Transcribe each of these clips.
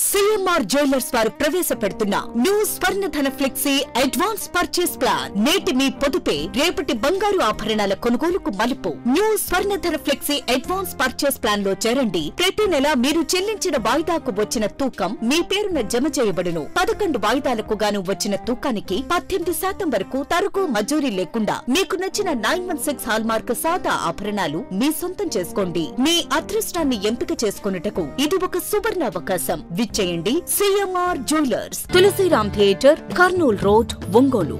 CMR jewellers వారు ప్రవేశపెడుతున్న new Swarnadhana flexi advance purchase plan. నేటి మీ పొదుపే రేపటి బంగారు ఆభరణాల కొనుగోలుకు మలుపు. New Swarnadhana flexi advance purchase plan లో చేరండి. ప్రతి నెల మీరు చెల్లించిన వాయిదాకు వచ్చిన తూకం మీ పేరున జమ చేయబడును. 11 వాయిదాలకు గాను వచ్చిన తూకానికి 18% వరకు తరుగు మజూరీ లేకుండా మీకు నచ్చిన 916 హాల్మార్క్ సాదా ఆభరణాలు మీ సొంతం చేసుకోండి. మీ అదృష్టాన్ని ఎంపిక చేసుకొనుటకు ఇది ఒక సువర్ణ అవకాశం. విచ్చేయండి CMR jewellers, Tulasiram theatre, Kurnool road, Ongole.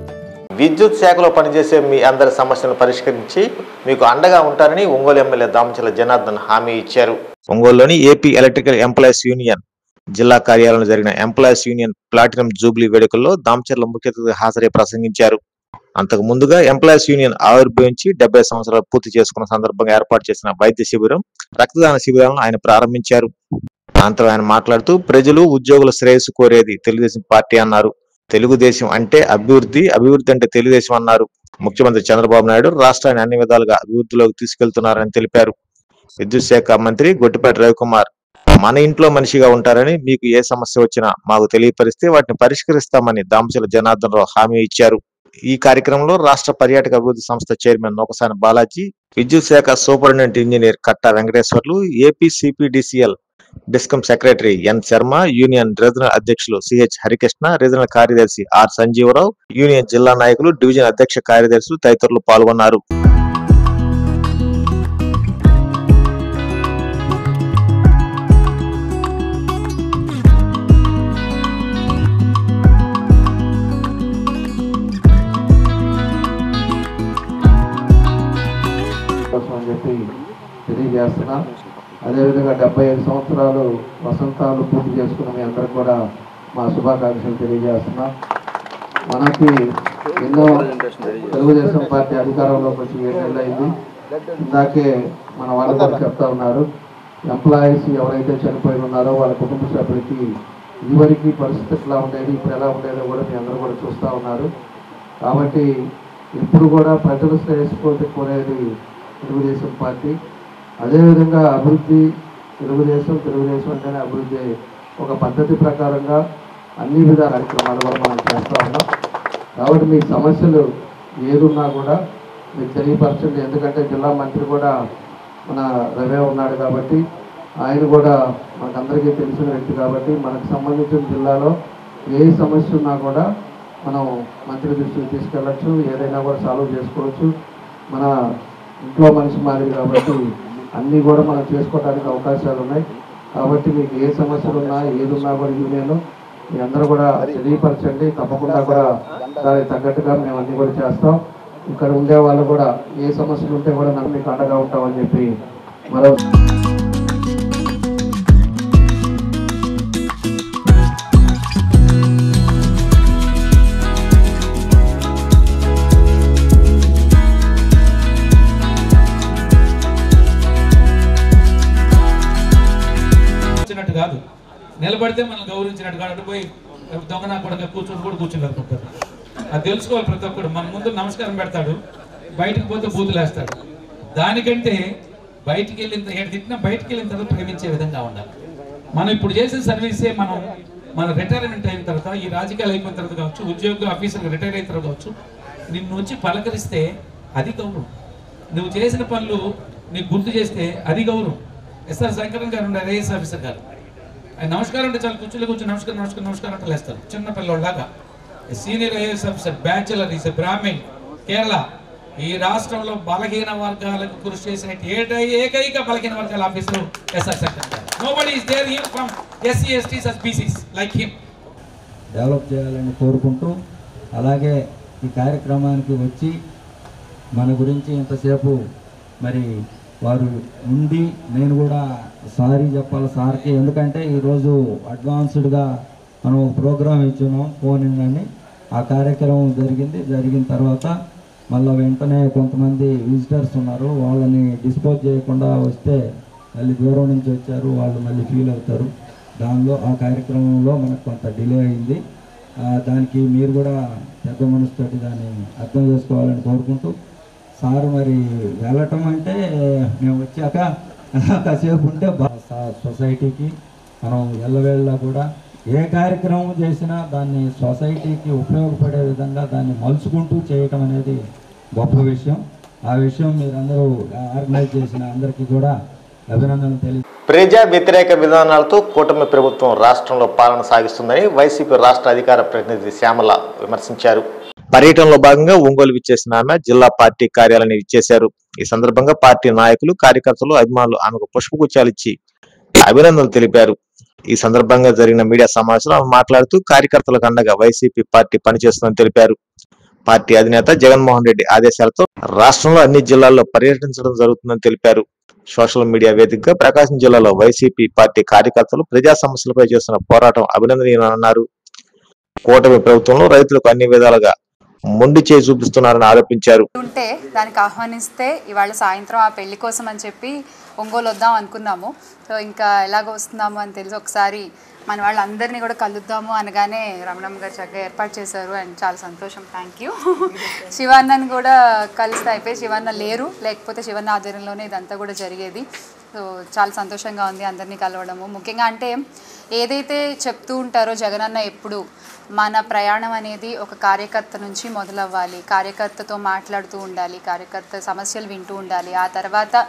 విద్యుత్ శాఖలో పనిచేసే మీ అందరి సమస్యలను పరిష్కరించి మీకు అండగా ఉంటారని ఒంగోలు ఎమ్మెల్యే దామచర్ల జనార్దన్ హామీ ఇచ్చారు. ఒంగోలులోని ఏపీ ఎలక్ట్రికల్ ఎంప్లాయీస్ యూనియన్ జిల్లా కార్యాలయంలో జరిగిన ఎంప్లాయీస్ యూనియన్ ప్లాటినం జూబ్లీ వేడుకల్లో దామచర్ల ముఖ్య అతిథిగా హాజరై ప్రసంగించారు. అంతకు ముందుగా ఎంప్లాయీస్ యూనియన్ ఆవిర్భవించి 70 సంవత్సరాలు పూర్తి చేసుకున్న సందర్భంగా ఏర్పాటు చేసిన వైద్య శిబిరం, రక్తదాన శిబిరాలను ఆయన ప్రారంభించారు. అనంతరం ఆయన మాట్లాడుతూ ప్రజలు, ఉద్యోగుల శ్రేయస్సు కోరేది తెలుగుదేశం పార్టీ అన్నారు. తెలుగుదేశం అంటే అభివృద్ధి, అభివృద్ధి అంటే తెలుగుదేశం అన్నారు. ముఖ్యమంత్రి చంద్రబాబు నాయుడు రాష్ట్రాన్ని అన్ని విధాలుగా అభివృద్ధిలోకి తీసుకెళ్తున్నారని తెలిపారు. విద్యుత్ శాఖ మంత్రి గొట్టిపాటి రవికుమార్ మన ఇంట్లో మనిషిగా ఉంటారని, మీకు ఏ సమస్య వచ్చినా మాకు తెలియపరిస్తే వాటిని పరిష్కరిస్తామని దామచర్ల జనార్దన్ రావు హామీ ఇచ్చారు. ఈ కార్యక్రమంలో రాష్ట్ర పర్యాటక అభివృద్ధి సంస్థ చైర్మన్ నోకసాని బాలాజీ, విద్యుత్ శాఖ superintendent engineer Katta Venkateswarlu, AP CPDCL discom secretary N Sharma, union regional అధ్యక్షులు సిహెచ్ హరికృష్ణ, రీజనల్ కార్యదర్శి ఆర్ సంజీవరావు, యూనియన్ జిల్లా నాయకులు, డివిజన్ అధ్యక్ష కార్యదర్శులు తదితరులు పాల్గొన్నారు. తెలియజేస్తున్నా. అదేవిధంగా 75 సంవత్సరాలు వసంతాలు పూర్తి చేసుకున్న మీ అందరికి కూడా మా శుభాకాంక్షలు తెలియజేస్తున్నా. మనకి ఎన్నో తెలుగుదేశం పార్టీ అధికారంలోకి వచ్చి 7 నెలలు అయింది. ఇందాకే మన వాళ్ళు కూడా చెప్తా ఉన్నారు, ఎంప్లాయీస్ ఎవరైతే చనిపోయి ఉన్నారో వాళ్ళ కుటుంబ సభ్యులకి ఇదివరకు పరిస్థితి ఎట్లా ఉండేది, ఇప్పుడు ఎలా ఉండేదో కూడా మీ అందరూ కూడా చూస్తూ ఉన్నారు. కాబట్టి ఇప్పుడు కూడా ప్రజల శ్రేయస్సు కోరేది తెలుగుదేశం పార్టీ. అదేవిధంగా అభివృద్ధి తెలుగుదేశం అంటేనే అభివృద్ధి. ఒక పద్ధతి ప్రకారంగా అన్ని విధాల కార్యక్రమాలు కూడా మనం చేస్తూ ఉన్నాం. కాబట్టి మీ సమస్యలు ఏదున్నా కూడా మీకు తెలియపరచండి. ఎందుకంటే జిల్లా మంత్రి కూడా మన రవే ఉన్నాడు కాబట్టి ఆయన కూడా మనకందరికీ తెలిసిన వ్యక్తి కాబట్టి మనకు సంబంధించిన జిల్లాలో ఏ సమస్య ఉన్నా కూడా మనం మంత్రి దృష్టికి తీసుకెళ్ళచ్చు, ఏదైనా కూడా సాల్వ్ చేసుకోవచ్చు. మన ఇంట్లో మనిషి మాదిరి కాబట్టి అన్నీ కూడా మనం చేసుకోవడానికి అవకాశాలు ఉన్నాయి. కాబట్టి మీకు ఏ సమస్యలు ఉన్నా ఏదున్నా కూడా యూనియన్ మీ అందరూ కూడా తెలియపరచండి. తప్పకుండా కూడా దానికి తగ్గట్టుగా మేము అన్నీ కూడా చేస్తాం. ఇక్కడ ఉండే వాళ్ళు కూడా ఏ సమస్యలు ఉంటే కూడా నన్ను మీకు అండగా ఉంటామని చెప్పి మరో కాదు, నిలబడితే మనం గౌరవించినట్టు కాదు. పోయి దొంగనా కూడా కూర్చొని కూడా కూర్చుంటారు. అది తెలుసుకోవాలి ప్రతి ఒక్కడు. మన ముందు నమస్కారం పెడతాడు, బయటకు పోతే బూతులు వేస్తాడు. దానికంటే బయటికి తిట్టినా బయటికి వెళ్ళిన తర్వాత ప్రేమించే విధంగా ఉండాలి. మనం ఇప్పుడు చేసిన సర్వీసే మన రిటైర్మెంట్ అయిన తర్వాత, ఈ రాజకీయాలు అయిపోయిన తర్వాత కావచ్చు, ఉద్యోగులు ఆఫీసర్లు రిటైర్ అయిన తర్వాత కావచ్చు, నిన్ను వచ్చి పలకరిస్తే అది గౌరవం. నువ్వు చేసిన పనులు నీకు గుర్తు చేస్తే అది గౌరవం. ఎస్ఆర్ శంకరన్ గారు ఉండే ఐఏఎస్ ఆఫీసర్ గారు, ఆయన నమస్కారం అంటే చాలా కూర్చొని నమస్కారం అంటే లేస్తారు చిన్న పిల్లవాళ్ళలాగా. Senior IAS officer, bachelor, is Brahmin, Kerala. ఈ రాష్ట్రంలో బలహీన వర్గాలకు కృషి చేసిన ఏకైక బలహీన వర్గాల officer SR Sankaran garu. Nobody is there here from SC, STs, BCs like him. Develop చేయాలని కోరుకుంటూ, అలాగే ఈ కార్యక్రమానికి వచ్చి మన గురించి ఇంతసేపు మరి వారు ఉండి, నేను కూడా సారీ చెప్పాలి సార్కి. ఎందుకంటే ఈరోజు అడ్వాన్స్డ్గా మనం ప్రోగ్రామ్ ఇచ్చున్నాం ఫోన్ అని. ఆ కార్యక్రమం జరిగిన తర్వాత మళ్ళీ వెంటనే కొంతమంది విజిటర్స్ ఉన్నారు, వాళ్ళని డిస్పోజ్ చేయకుండా వస్తే మళ్ళీ దూరం నుంచి వచ్చారు, వాళ్ళు మళ్ళీ ఫీల్ అవుతారు. దానిలో ఆ కార్యక్రమంలో మనకు కొంత డిలే అయింది. దానికి మీరు కూడా పెద్ద మనసుతోటి దాన్ని అర్థం చేసుకోవాలని కోరుకుంటూ, సార్ మరి వెళ్ళటం అంటే మేము వచ్చాక కాసేపు ఉంటే సొసైటీకి మనం ఎల్లవేళ్ళ కూడా ఏ కార్యక్రమం చేసినా దాన్ని సొసైటీకి ఉపయోగపడే విధంగా దాన్ని మలుచుకుంటూ చేయటం అనేది గొప్ప విషయం. ఆ విషయం మీరందరూ ఆర్గనైజ్ చేసిన అందరికీ కూడా అభినందనలు తెలియ. ప్రజా వ్యతిరేక విధానాలతో కూటమి ప్రభుత్వం రాష్ట్రంలో పాలన సాగిస్తుందని వైసీపీ రాష్ట్ర అధికార ప్రతినిధి శ్యామల విమర్శించారు. పర్యటనలో భాగంగా ఒంగోలు విచ్చేసిన ఆమె జిల్లా పార్టీ కార్యాలయాన్ని విచ్చేశారు. ఈ సందర్భంగా పార్టీ నాయకులు, కార్యకర్తలు, అభిమానులు ఆమెకు పుష్పగుచ్చాలు ఇచ్చి అభినందనలు తెలిపారు. ఈ సందర్భంగా జరిగిన మీడియా సమావేశంలో ఆమె మాట్లాడుతూ కార్యకర్తలకు అండగా వైసీపీ పార్టీ పనిచేస్తుందని తెలిపారు. పార్టీ అధినేత జగన్మోహన్ రెడ్డి ఆదేశాలతో రాష్ట్రంలో అన్ని జిల్లాల్లో పర్యటించడం జరుగుతుందని తెలిపారు. సోషల్ మీడియా వేదికగా ప్రకాశం జిల్లాలో వైసీపీ పార్టీ కార్యకర్తలు ప్రజా సమస్యలపై చేస్తున్న పోరాటం అభినందనీయమన్నారు. కూటమి ప్రభుత్వంలో రైతులకు అన్ని విధాలుగా మొండి చేయి చూపిస్తున్నారని ఆరోపించారు. ఉంటే దానికి ఆహ్వానిస్తే ఇవాళ సాయంత్రం ఆ పెళ్లి కోసం అని చెప్పి ఒంగోలు వద్దాం అనుకున్నాము. సో ఇంకా ఎలాగో వస్తున్నాము అని తెలిసి ఒకసారి మన వాళ్ళందరినీ కూడా కలుద్దాము అనగానే రమణమ్మ గారు చక్కగా ఏర్పాటు చేశారు. అండ్ చాలా సంతోషం, థ్యాంక్ యూ. శివన్నని కూడా కలిస్తే అయిపోయి, శివన్న లేరు, లేకపోతే శివన్న ఆధ్వర్యంలోనే ఇదంతా కూడా జరిగేది. సో చాలా సంతోషంగా ఉంది అందరినీ కలవడము. ముఖ్యంగా అంటే ఏదైతే చెప్తూ ఉంటారో జగనన్న ఎప్పుడు మన ప్రయాణం అనేది ఒక కార్యకర్త నుంచి మొదలవ్వాలి, కార్యకర్తతో మాట్లాడుతూ ఉండాలి, కార్యకర్త సమస్యలు వింటూ ఉండాలి, ఆ తర్వాత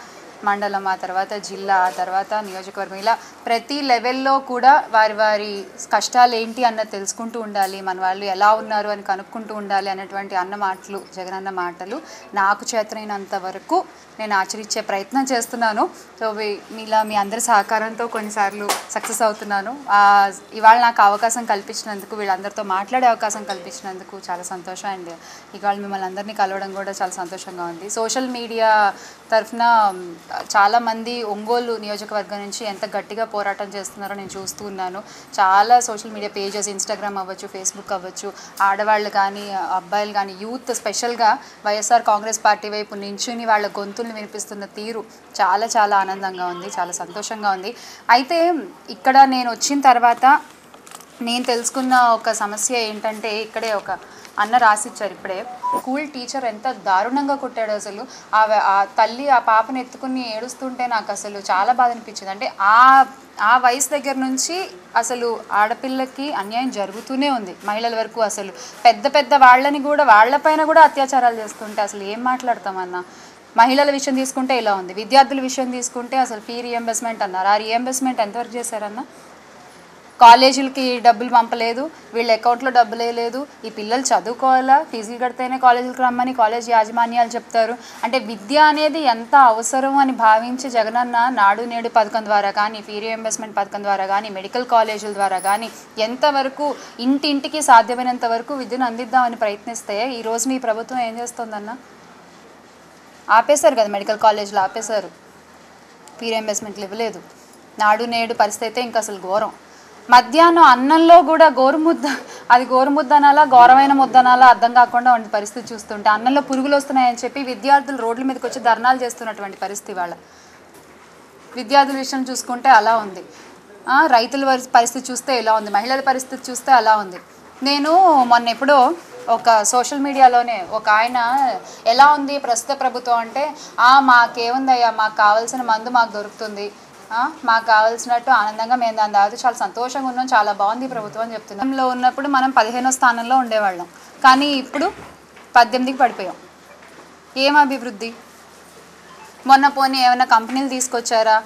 మండలం, ఆ తర్వాత జిల్లా, ఆ తర్వాత నియోజకవర్గం, ఇలా ప్రతి లెవెల్లో కూడా వారి వారి కష్టాలు ఏంటి అన్నది తెలుసుకుంటూ ఉండాలి, మన వాళ్ళు ఎలా ఉన్నారు అని కనుక్కుంటూ ఉండాలి అన్నటువంటి అన్న మాటలు, జగనన్న మాటలు నాకు చేతనైనంత వరకు నేను ఆచరించే ప్రయత్నం చేస్తున్నాను. సో మీలా మీ అందరి సహకారంతో కొన్నిసార్లు సక్సెస్ అవుతున్నాను. ఇవాళ నాకు అవకాశం కల్పించినందుకు, వీళ్ళందరితో మాట్లాడే అవకాశం కల్పించినందుకు చాలా సంతోషం. అండ్ ఇవాళ మిమ్మల్ని అందరినీ కలవడం కూడా చాలా సంతోషంగా ఉంది. సోషల్ మీడియా తరఫున చాలామంది ఒంగోలు నియోజకవర్గం నుంచి ఎంత గట్టిగా పోరాటం చేస్తున్నారో నేను చూస్తూ ఉన్నాను. చాలా సోషల్ మీడియా పేజెస్, ఇన్స్టాగ్రామ్ అవ్వచ్చు, ఫేస్బుక్ అవ్వచ్చు, ఆడవాళ్ళు కానీ అబ్బాయిలు కానీ యూత్ స్పెషల్గా వైఎస్ఆర్ కాంగ్రెస్ పార్టీ వైపు నించుని వాళ్ళ గొంతుల్ని వినిపిస్తున్న తీరు చాలా చాలా ఆనందంగా ఉంది, చాలా సంతోషంగా ఉంది. అయితే ఇక్కడ నేను వచ్చిన తర్వాత నేను తెలుసుకున్న ఒక సమస్య ఏంటంటే, ఇక్కడే ఒక అన్న రాసిచ్చారు ఇప్పుడే, స్కూల్ టీచర్ ఎంత దారుణంగా కొట్టాడు అసలు. ఆ తల్లి ఆ పాపను ఎత్తుకుని ఏడుస్తుంటే నాకు అసలు చాలా బాధ అనిపించింది. అంటే ఆ వయసు దగ్గర నుంచి అసలు ఆడపిల్లకి అన్యాయం జరుగుతూనే ఉంది, మహిళల వరకు. అసలు పెద్ద పెద్ద వాళ్ళని కూడా, వాళ్ళపైన కూడా అత్యాచారాలు చేస్తుంటే అసలు ఏం మాట్లాడతామన్నా. మహిళల విషయం తీసుకుంటే ఇలా ఉంది, విద్యార్థుల విషయం తీసుకుంటే అసలు ఫీ రీఎంబర్స్మెంట్ అన్నారు. ఆ రీఎంబర్స్మెంట్ ఎంతవరకు చేశారన్న? కాలేజీలకి డబ్బులు పంపలేదు, వీళ్ళ అకౌంట్లో డబ్బులు వేయలేదు. ఈ పిల్లలు చదువుకోవాలా, ఫీజులు కడితేనే కాలేజీలకు రమ్మని కాలేజ్ యాజమాన్యాలు చెప్తారు. అంటే విద్య అనేది ఎంత అవసరం అని భావించి జగనన్న నాడు నేడు పథకం ద్వారా కానీ, ఫీ రీఎంబర్స్మెంట్ పథకం ద్వారా కానీ, మెడికల్ కాలేజీల ద్వారా కానీ ఎంతవరకు ఇంటింటికి సాధ్యమైనంత వరకు విద్యను అందిద్దామని ప్రయత్నిస్తే ఈరోజు మీ ప్రభుత్వం ఏం చేస్తుందన్న? ఆపేశారు కదా, మెడికల్ కాలేజీలు ఆపేశారు, ఫీ రీఎంబర్స్మెంట్లు ఇవ్వలేదు. నాడు నేడు పరిస్థితి అయితే ఇంకా అసలు ఘోరం. మధ్యాహ్నం అన్నంలో కూడా గోరుముద్ద, అది గోరుముద్ద అనాలా ఘోరమైన ముద్ద అనాలా అర్థం కాకుండా ఉండే పరిస్థితి చూస్తుంటే, అన్నంలో పురుగులు వస్తున్నాయని చెప్పి విద్యార్థులు రోడ్ల మీదకి వచ్చి ధర్నాలు చేస్తున్నటువంటి పరిస్థితి వాళ్ళ. విద్యార్థుల విషయం చూసుకుంటే అలా ఉంది, రైతుల పరిస్థితి చూస్తే ఇలా ఉంది, మహిళల పరిస్థితి చూస్తే అలా ఉంది. నేను మొన్న ఎప్పుడో ఒక సోషల్ మీడియాలోనే ఒక ఆయన ఎలా ఉంది ప్రస్తుత ప్రభుత్వం అంటే, మాకేముందయ్యా, మాకు కావాల్సిన మందు మాకు దొరుకుతుంది, మాకు కావాల్సినట్టు ఆనందంగా మేము దాని తర్వాత చాలా సంతోషంగా ఉన్నాం, చాలా బాగుంది ప్రభుత్వం అని చెప్తున్నాంలో ఉన్నప్పుడు మనం 15వ స్థానంలో ఉండేవాళ్ళం, కానీ ఇప్పుడు 18కి పడిపోయాం. ఏం అభివృద్ధి? మొన్న పోనీ ఏమైనా కంపెనీలు తీసుకొచ్చారా?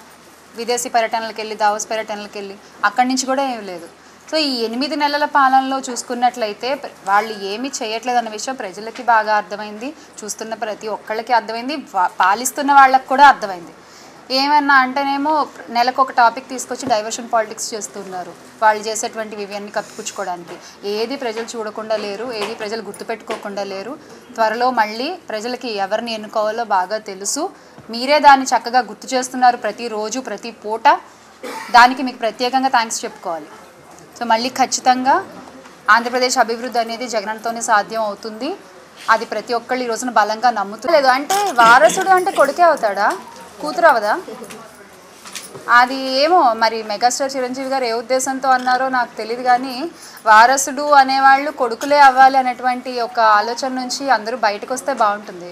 విదేశీ పర్యటనలకు వెళ్ళి, దావోస్ పర్యటనలకు వెళ్ళి, అక్కడి నుంచి కూడా ఏమి లేదు. సో ఈ 8 నెలల పాలనలో చూసుకున్నట్లయితే వాళ్ళు ఏమీ చేయట్లేదు అన్న విషయం ప్రజలకి బాగా అర్థమైంది, చూస్తున్న ప్రతి ఒక్కళ్ళకి అర్థమైంది, పాలిస్తున్న వాళ్ళకి కూడా అర్థమైంది. ఏమన్నా అంటేనేమో నెలకు ఒక టాపిక్ తీసుకొచ్చి డైవర్షన్ పాలిటిక్స్ చేస్తున్నారు, వాళ్ళు చేసేటువంటి ఇవన్నీ కప్పిపుచ్చుకోవడానికి. ఏది ప్రజలు చూడకుండా లేరు, ఏది ప్రజలు గుర్తుపెట్టుకోకుండా లేరు. త్వరలో మళ్ళీ ప్రజలకి ఎవరిని ఎన్నుకోవాలో బాగా తెలుసు, మీరే దాన్ని చక్కగా గుర్తు చేస్తున్నారు ప్రతిరోజు, ప్రతి పూట. దానికి మీకు ప్రత్యేకంగా థ్యాంక్స్ చెప్పుకోవాలి. సో మళ్ళీ ఖచ్చితంగా ఆంధ్రప్రదేశ్ అభివృద్ధి అనేది జగనన్నతోనే సాధ్యం అవుతుంది, అది ప్రతి ఒక్కళ్ళు ఈ రోజున బలంగా నమ్ముతలేదు. అంటే వారసుడు అంటే కొడుకే అవుతాడా, కూతురు అవదా? అది ఏమో మరి మెగాస్టార్ చిరంజీవి గారు ఏ ఉద్దేశంతో అన్నారో నాకు తెలియదు, కానీ వారసుడు అనేవాళ్ళు కొడుకులే అవ్వాలి అనేటువంటి ఒక ఆలోచన నుంచి అందరూ బయటకు వస్తే బాగుంటుంది.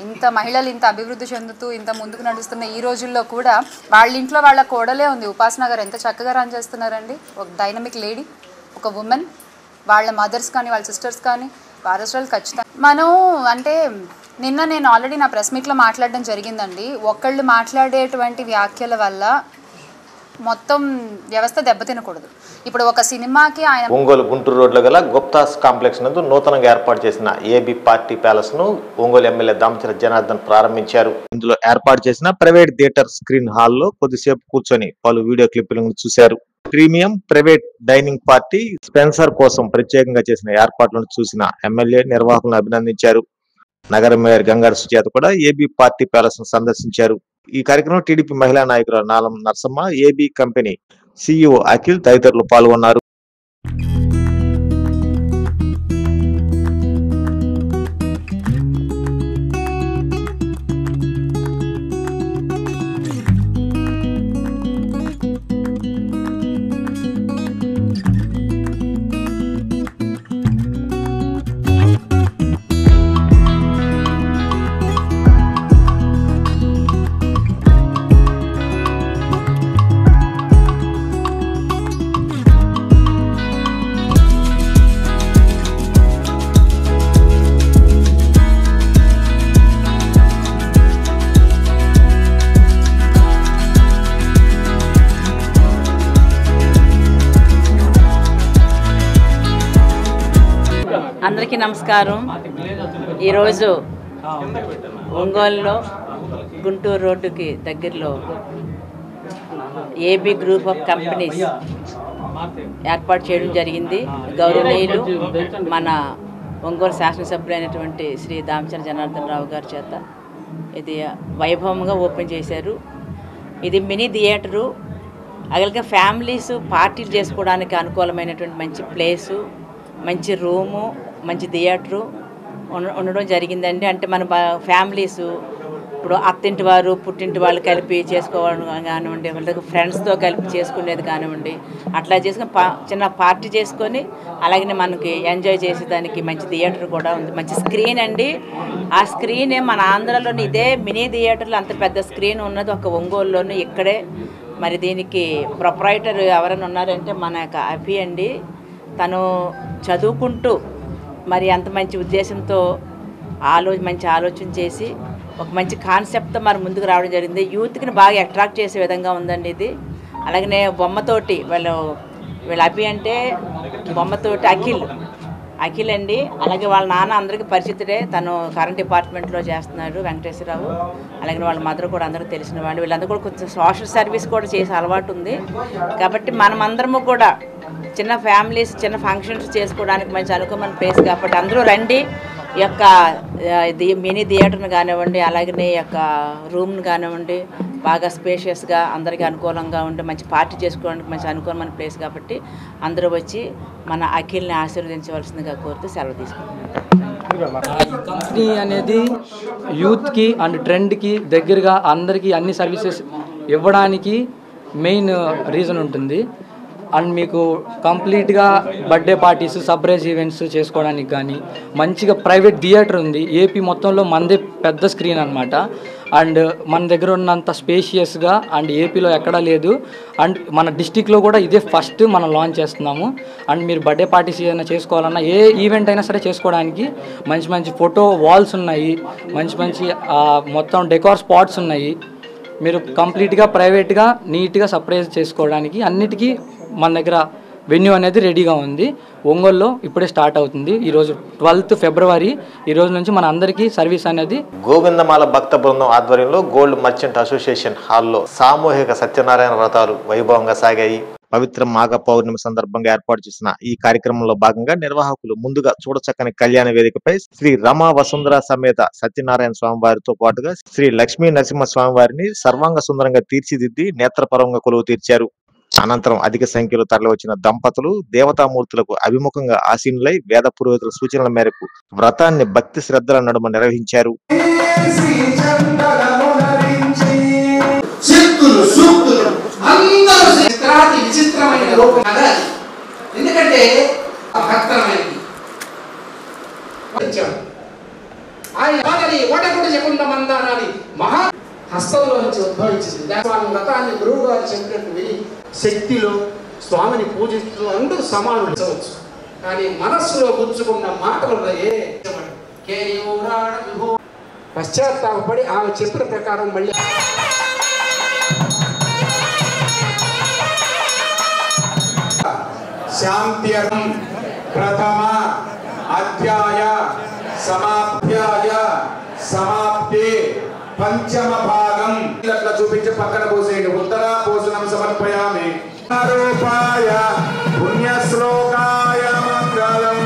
ఇంత మహిళలు ఇంత అభివృద్ధి చెందుతూ ఇంత ముందుకు నడుస్తున్న ఈ రోజుల్లో కూడా వాళ్ళ ఇంట్లో వాళ్ళ కోడలే ఉంది. ఉపాసన గారు ఎంత చక్కగా రన్ చేస్తున్నారండి, ఒక డైనమిక్ లేడీ, ఒక ఉమెన్. వాళ్ళ మదర్స్ కానీ వాళ్ళ సిస్టర్స్ కానీ వారసులు ఖచ్చితంగా. మనం అంటే నిన్న నేను ఆల్రెడీ నా ప్రెస్ మీట్లో మాట్లాడడం జరిగిందండి. ఒకళ్ళు మాట్లాడేటువంటి వ్యాఖ్యల వల్ల మొత్తం వ్యవస్థ దెబ్బతినకూడదు. ఇప్పుడు ఒక సినిమాకి ఆయన ఒంగోలు గుంటూరు రోడ్లో గల గుప్తాస్ కాంప్లెక్స్ నందు నూతనంగా ఏర్పాటు చేసిన ఏబీ పార్టీ ప్యాలెస్ ను ఒంగోలు ఎమ్మెల్యే దామచల జనార్దన్ ప్రారంభించారు. ఇందులో ఏర్పాటు చేసిన ప్రైవేట్ థియేటర్ స్క్రీన్ హాల్లో కొద్దిసేపు కూర్చొని పలు వీడియో క్లిప్పులను చూశారు. Premium private dining party Spencer కోసం ప్రత్యేకంగా చేసిన ఏర్పాట్లను చూసిన ఎమ్మెల్యే నిర్వాహకులను అభినందించారు. నగర మేయర్ గంగారు సుజాత కూడా ఏబీ పార్టీ ప్యాలెస్ ను సందర్శించారు. ఈ కార్యక్రమంలో టీడీపీ మహిళా నాయకురాలు Nalam Narasamma, AB company CEO Akhil తదితరులు పాల్గొన్నారు. అందరికీ నమస్కారం. ఈరోజు ఒంగోలులో గుంటూరు రోడ్డుకి దగ్గరలో ఏబీ గ్రూప్ ఆఫ్ కంపెనీస్ ఏర్పాటు చేయడం జరిగింది. గౌరవనీయులు మన ఒంగోలు శాసనసభ్యులైనటువంటి శ్రీ దామచల జనార్దన్ రావు గారి చేత ఇది వైభవంగా ఓపెన్ చేశారు. ఇది మినీ థియేటరు, అలాగే ఫ్యామిలీస్ పార్టీలు చేసుకోవడానికి అనుకూలమైనటువంటి మంచి ప్లేసు, మంచి రూము, మంచి థియేటరు ఉండడం జరిగిందండి. అంటే మన ఫ్యామిలీస్ ఇప్పుడు అత్తింటి వారు పుట్టింటి వాళ్ళు కలిపి చేసుకోవడం కానివ్వండి, వాళ్ళకి ఫ్రెండ్స్తో కలిపి చేసుకునేది కానివ్వండి, అట్లా చేసుకుని చిన్న పార్టీ చేసుకొని అలాగే మనకి ఎంజాయ్ చేసేదానికి మంచి థియేటర్ కూడా ఉంది. మంచి స్క్రీన్ అండి. ఆ స్క్రీన్ మన ఆంధ్రాలోని ఇదే మినీ థియేటర్లో అంత పెద్ద స్క్రీన్ ఉన్నది ఒక ఒంగోలులోని ఇక్కడే. మరి దీనికి ప్రొపరైటర్ ఎవరైనా ఉన్నారంటే మన యొక్క అభి అండి. తను చదువుకుంటూ మరి అంత మంచి ఉద్దేశంతో మంచి ఆలోచన చేసి ఒక మంచి కాన్సెప్ట్తో మరి ముందుకు రావడం జరిగింది. యూత్కి బాగా అట్రాక్ట్ చేసే విధంగా ఉందండి ఇది. అలాగనే బొమ్మతోటి వీళ్ళ అభి అంటే బొమ్మతోటి అఖిల్ అండి. అలాగే వాళ్ళ నాన్న అందరికీ పరిచితుడే, తను కరెంట్ డిపార్ట్మెంట్లో చేస్తున్నాడు వెంకటేశ్వరరావు. అలాగే వాళ్ళ మదర్ కూడా అందరికీ తెలిసిన వాళ్ళు. వీళ్ళందరూ కూడా కొంచెం సోషల్ సర్వీస్ కూడా చేసే అలవాటు ఉంది. కాబట్టి మనమందరము కూడా చిన్న ఫ్యామిలీస్ చిన్న ఫంక్షన్స్ చేసుకోవడానికి మంచి అనుకూలమైన ప్లేస్ కాబట్టి అందరూ రండి. ఈ యొక్క మినీ థియేటర్ని కానివ్వండి, అలాగే ఈ యొక్క రూమ్ని కానివ్వండి, బాగా స్పేషియస్గా అందరికీ అనుకూలంగా ఉండి మంచి పార్టీ చేసుకోవడానికి మంచి అనుకూలమైన ప్లేస్ కాబట్టి అందరూ వచ్చి మన అఖిల్ని ఆశీర్వదించవలసిందిగా కోరుతూ సెలవు తీసుకుంటున్నాం. ఈ కంపెనీ అనేది యూత్కి అండ్ ట్రెండ్కి దగ్గరగా అందరికీ అన్ని సర్వీసెస్ ఇవ్వడానికి మెయిన్ రీజన్ ఉంటుంది. అండ్ మీకు కంప్లీట్గా బర్త్డే పార్టీస్, సర్ప్రైజ్ ఈవెంట్స్ చేసుకోవడానికి కానీ మంచిగా ప్రైవేట్ థియేటర్ ఉంది. ఏపీ మొత్తంలో మనదే పెద్ద స్క్రీన్ అనమాట. అండ్ మన దగ్గర ఉన్నంత స్పేషియస్గా అండ్ ఏపీలో ఎక్కడా లేదు. అండ్ మన డిస్టిక్లో కూడా ఇదే ఫస్ట్ మనం లాంచ్ చేస్తున్నాము. అండ్ మీరు బర్త్డే పార్టీస్ ఏదైనా చేసుకోవాలన్నా ఏ ఈవెంట్ అయినా సరే చేసుకోవడానికి మంచి మంచి ఫోటో వాల్స్ ఉన్నాయి, మంచి మంచి మొత్తం డెకార్ స్పాట్స్ ఉన్నాయి. మీరు కంప్లీట్గా ప్రైవేట్గా నీట్గా సర్ప్రైజ్ చేసుకోవడానికి అన్నిటికీ మన దగ్గర వెన్యూ అనేది రెడీగా ఉంది. ఒంగోలులో ఇప్పుడే స్టార్ట్ అవుతుంది. ఈరోజు 12th ఫిబ్రవరి ఈ రోజు నుంచి మన అందరికీ సర్వీస్ అనేది. గోవిందమాల భక్త బృందం ఆధ్వర్యంలో గోల్డ్ మర్చెంట్ అసోసియేషన్ హాల్లో సామూహిక సత్యనారాయణ వ్రతాలు వైభవంగా సాగాయి. పవిత్ర మాఘ పౌర్ణమి సందర్భంగా ఏర్పాటు చేసిన ఈ కార్యక్రమంలో భాగంగా నిర్వాహకులు ముందుగా చూడచక్కని కళ్యాణ వేదికపై శ్రీ రమా వసుంధర సమేత సత్యనారాయణ స్వామి వారితో పాటుగా శ్రీ లక్ష్మీ నరసింహ స్వామి వారిని సర్వాంగ సుందరంగా తీర్చిదిద్ది నేత్రపరంగా కొలువు తీర్చారు. అనంతరం అధిక సంఖ్యలో తరలివచ్చిన దంపతులు దేవతామూర్తులకు అభిముఖంగా ఆసీనులై వేద పురోహితుల సూచనల మేరకు వ్రతాన్ని భక్తి శ్రద్ధల నడుమ నిర్వహించారు. అందరూ చిత్రాతి విచిత్రమైన రూపం అది. ఎందుకంటే భక్తమైనది ఆయన ఓటకుడు చెప్పుండ మందారాన్ని మహా హస్తంలో నుంచి ఉద్భవించింది. దాని వ్రతాన్ని గురువు గారు చెప్పినట్టు విని శక్తిలో స్వామిని పూజిస్తూ అందరూ సమానులు చవచ్చు. కానీ మనస్సులో గుర్చుకున్న మాటలు పశ్చాత్తాపడి ఆమె చెప్పిన ప్రకారం మళ్ళీ శాంత్యర్థం ప్రథమ అధ్యాయ సమాప్యాయ సమాప్తి పంచమ భాగం ఇట్లా చూపించి పక్కన పోసేయండి. ఉత్తర పోషణం సమర్పయామి. రూపాయ పుణ్య శ్లోకాయ మంగళం.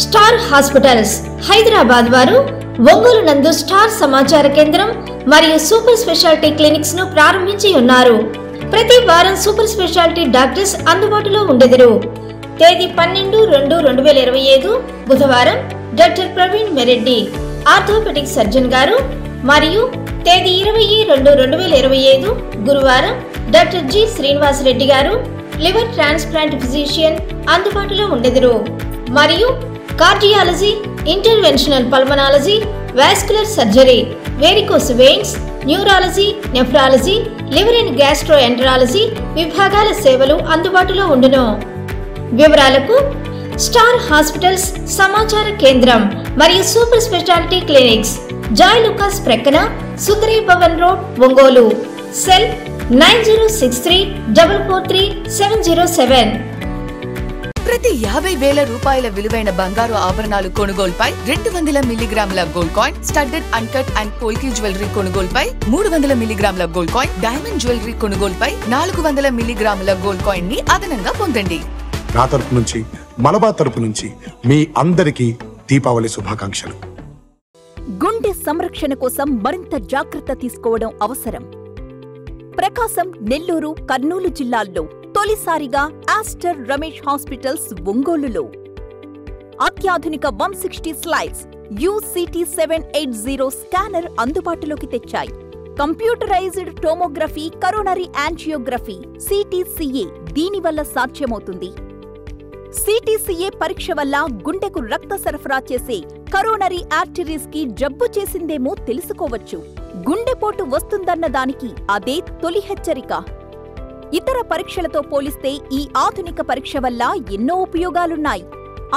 స్టార్ హాస్పిటల్స్ హైదరాబాద్ వారు ఒంగోలు నందు స్టార్ సమాచార కేంద్రం మరియు సూపర్ స్పెషాలిటీ క్లినిక్స్ ను ప్రారంభించి ఉన్నారు. ప్రతి వారం సూపర్ స్పెషాలిటీ డాక్టర్స్ అందుబాటులో ఉండెదరు. తేదీ 12/2/2025 బుధవారం doctor Praveen Mereddy orthopaedic surgeon గారు మరియు తేదీ 20/2/2025 గురువారం డాక్టర్ జి శ్రీనివాస్ రెడ్డి గారు లివర్ ట్రాన్స్ప్లాంట్ ఫిజిషియన్ అందుబాటులో ఉండెదరు. మరియు cardiology, interventional pulmonology, vascular surgery, varicose veins, neurology, nephrology, liver and gastroenterology విభాగాల సేవలు అందుబాటులో ఉండును. వివరాలకు స్టార్ హాస్పిటల్స్ సమాచార కేంద్రం మరియు super speciality clinics Joyalukkas ప్రక్కన సుందరీ భవన్ రోడ్, ఒంగోలు. సెల్ 9063443707. ప్రతి 50,000 రూపాయల విలువైన బంగారు ఆభరణాలు కొనుగోలుపై 200 మిల్లీగ్రాముల gold coin, studded uncut and polki jewellery కొనుగోలుపై 300 మిల్లీగ్రాముల గోల్డ్ కాయిన్, డైమండ్ జ్యువెలరీ కొనుగోలుపై 400 మిల్లీగ్రాముల గోల్డ్ కాయిన్ ని అదనంగా పొందండి. నా తరపు నుంచి, మలబార్ తరపు నుంచి మీ అందరికీ దీపావళి శుభాకాంక్షలు. గుండె సంరక్షణ కోసం మరింత జాగ్రత్త తీసుకోవడం అవసరం. ప్రకాశం, నెల్లూరు, కర్నూలు జిల్లాల్లో తొలిసారిగా ఆస్టర్ రమేష్ హాస్పిటల్స్ ఒంగోలులో అత్యాధునిక 160 స్లైడ్స్ UCT 780 స్కానర్ అందుబాటులోకి తెచ్చాయి. Computerised tomography, coronary angiography, CTCA దీనివల్ల సాధ్యమవుతుంది. CTCA పరీక్ష వల్ల గుండెకు రక్త సరఫరా చేసే కరోనరీ ఆర్టరీస్ కి జబ్బు చేసిందేమో తెలుసుకోవచ్చు. గుండెపోటు వస్తుందన్న దానికి అదే తొలి హెచ్చరిక. ఇతర పరీక్షలతో పోలిస్తే ఈ ఆధునిక పరీక్ష వల్ల ఎన్నో ఉపయోగాలున్నాయి.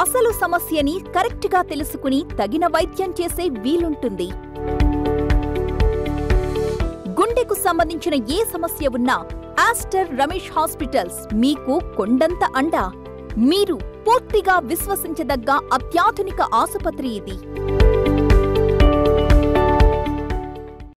అసలు సమస్యని కరెక్ట్గా తెలుసుకుని తగిన వైద్యం చేసే వీలుంటుంది. గుండెకు సంబంధించిన ఏ సమస్య ఉన్నా ఆస్టర్ రమేష్ హాస్పిటల్స్ మీకు కొండంత అండ. మీరు పూర్తిగా విశ్వసించదగ్గ అత్యాధునిక ఆసుపత్రి ఇది.